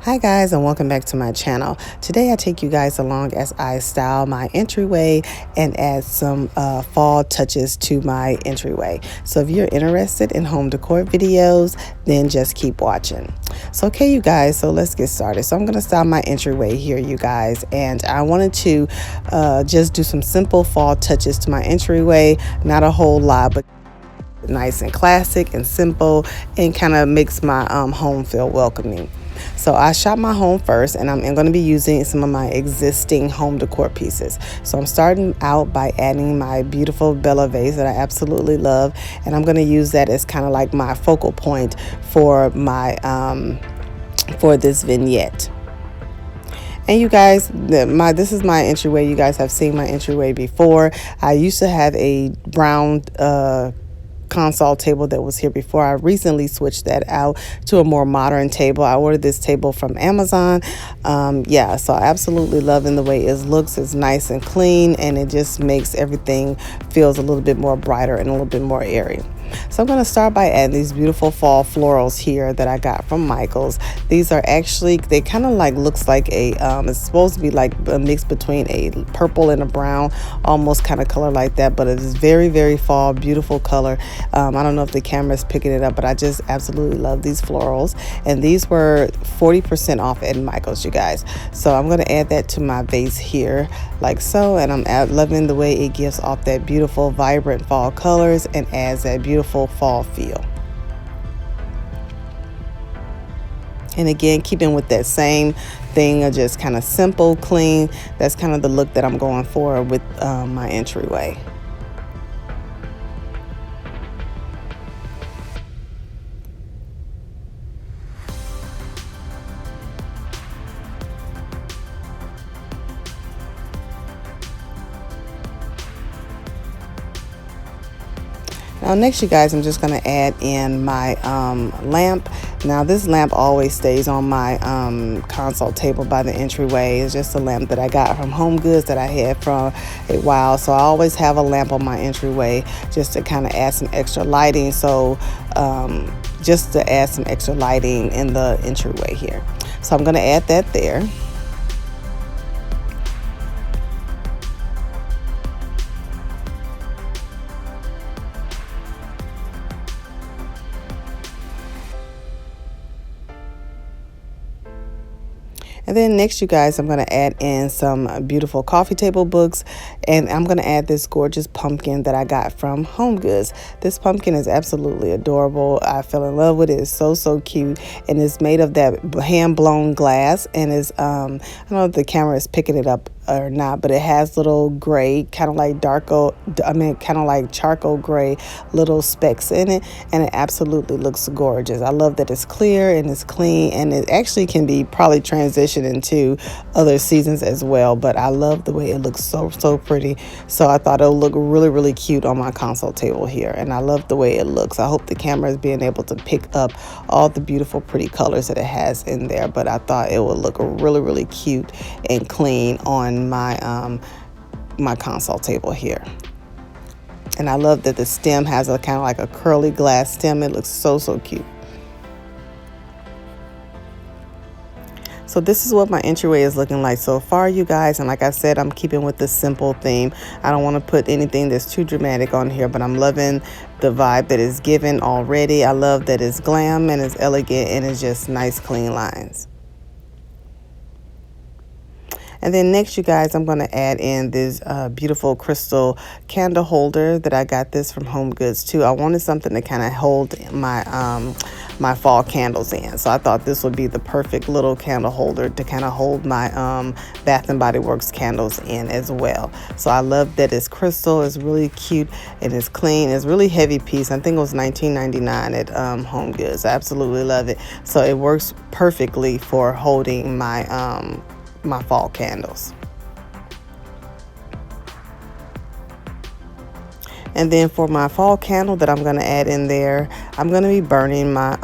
Hi guys, and welcome back to my channel. Today I take you guys along as I style my entryway and add some fall touches to my entryway. So if you're interested in home decor videos, then just keep watching. So okay you guys, so let's get started. So I'm going to style my entryway here you guys, and I wanted to just do some simple fall touches to my entryway. Not a whole lot, but nice and classic and simple, and kind of makes my home feel welcoming. So I shop my home first, and I'm going to be using some of my existing home decor pieces. So I'm starting out by adding my beautiful Bella vase that I absolutely love, and I'm going to use that as kind of like my focal point for my for this vignette. And you guys, this is my entryway. You guys have seen my entryway before. I used to have a brown console table that was here before. I recently switched that out to a more modern table. I ordered this table from Amazon. Yeah, so absolutely loving the way it looks. It's nice and clean, and it just makes everything feels a little bit more brighter and a little bit more airy. So I'm going to start by adding these beautiful fall florals here that I got from Michael's. These are actually, they kind of like looks like a, it's supposed to be like a mix between a purple and a brown, almost kind of color like that, but it is very, very fall, beautiful color. I don't know if the camera is picking it up, but I just absolutely love these florals. And these were 40% off at Michael's, you guys. So I'm going to add that to my vase here like so, and I'm loving the way it gives off that beautiful, vibrant fall colors and adds that beautiful fall feel. And again, keeping with that same thing of just kind of simple, clean. That's kind of the look that I'm going for with my entryway. Now next you guys, I'm just going to add in my lamp. Now this lamp always stays on my console table by the entryway. It's just a lamp that I got from Home Goods that I had for a while. So I always have a lamp on my entryway just to kind of add some extra lighting. So just to add some extra lighting in the entryway here. So I'm going to add that there. And then next, you guys, I'm going to add in some beautiful coffee table books, and I'm going to add this gorgeous pumpkin that I got from Home Goods. This pumpkin is absolutely adorable. I fell in love with it. It's so, so cute, and it's made of that hand-blown glass, and is I don't know if the camera is picking it up or not, but it has little gray, kind of like kind of like charcoal gray little specks in it, and it absolutely looks gorgeous. I love that it's clear and it's clean, and it actually can be probably transitioned into other seasons as well, but I love the way it looks, so pretty. So I thought it'll look really, really cute on my console table here, and I love the way it looks. I hope the camera is being able to pick up all the beautiful, pretty colors that it has in there, but I thought it would look really, really cute and clean on my my console table here. And I love that the stem has a kind of like a curly glass stem. It looks so cute. So this is what my entryway is looking like so far, you guys. And like I said, I'm keeping with the simple theme. I don't want to put anything that's too dramatic on here, but I'm loving the vibe that is given already. I love that it's glam and it's elegant and it's just nice, clean lines. And then next, you guys, I'm going to add in this beautiful crystal candle holder that I got this from Home Goods too. I wanted something to kind of hold my my fall candles in. So I thought this would be the perfect little candle holder to kind of hold my Bath and Body Works candles in as well. So I love that it's crystal. It's really cute and it's clean. It's a really heavy piece. I think it was $19.99 at Home Goods. I absolutely love it. So it works perfectly for holding my my fall candles. And then for my fall candle that I'm going to add in there, I'm going to be burning my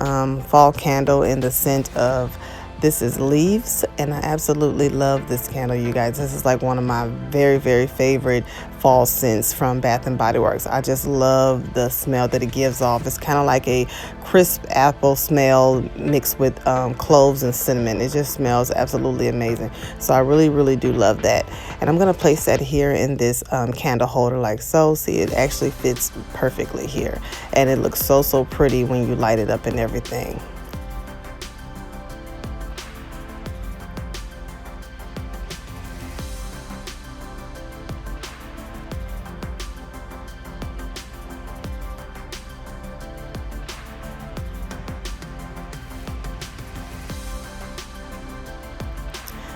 fall candle in the scent of This is Leaves, and I absolutely love this candle, you guys. This is like one of my very, very favorite fall scents from Bath and Body Works. I just love the smell that it gives off. It's kind of like a crisp apple smell mixed with cloves and cinnamon. It just smells absolutely amazing. So I really, really do love that. And I'm going to place that here in this candle holder like so. See, it actually fits perfectly here. And it looks so, so pretty when you light it up and everything.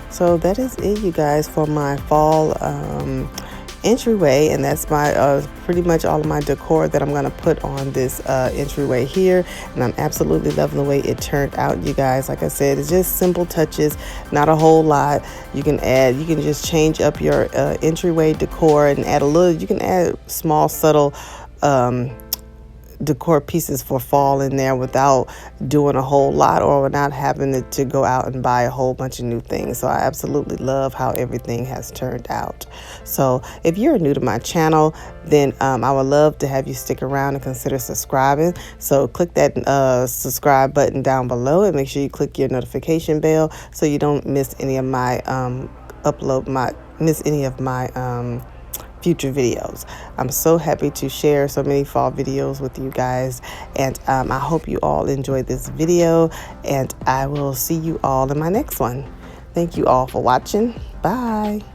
So that is it, you guys, for my fall entryway, and that's my pretty much all of my decor that I'm going to put on this entryway here. And I'm absolutely loving the way it turned out, you guys. Like I said, it's just simple touches, not a whole lot. You can just change up your entryway decor and add a little. You can add small subtle decor pieces for fall in there without doing a whole lot or without having to go out and buy a whole bunch of new things. So I absolutely love how everything has turned out. So if you're new to my channel, then I would love to have you stick around and consider subscribing. So click that subscribe button down below and make sure you click your notification bell so you don't miss any of my future videos. I'm so happy to share so many fall videos with you guys, and I hope you all enjoyed this video, and I will see you all in my next one. Thank you all for watching. Bye.